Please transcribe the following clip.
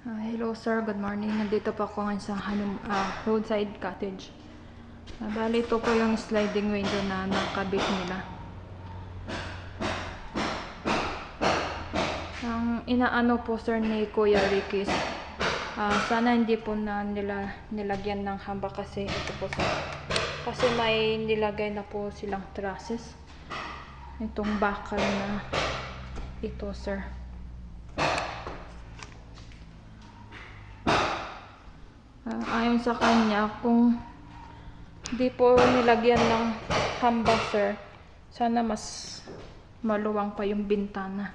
Hello sir, good morning. Nandito po ako ngayon sa roadside cottage. Bali ito po yung sliding window na nakabit nila. Ang inaano po sir ni Kuya Ricky, sana hindi po na nilagyan ng hamba kasi ito po sir. Kasi may nilagay na po silang trusses. Itong bakal na ito sir. Ayon sa kanya, kung di po nilagyan ng hamba sir, sana mas maluwang pa yung bintana.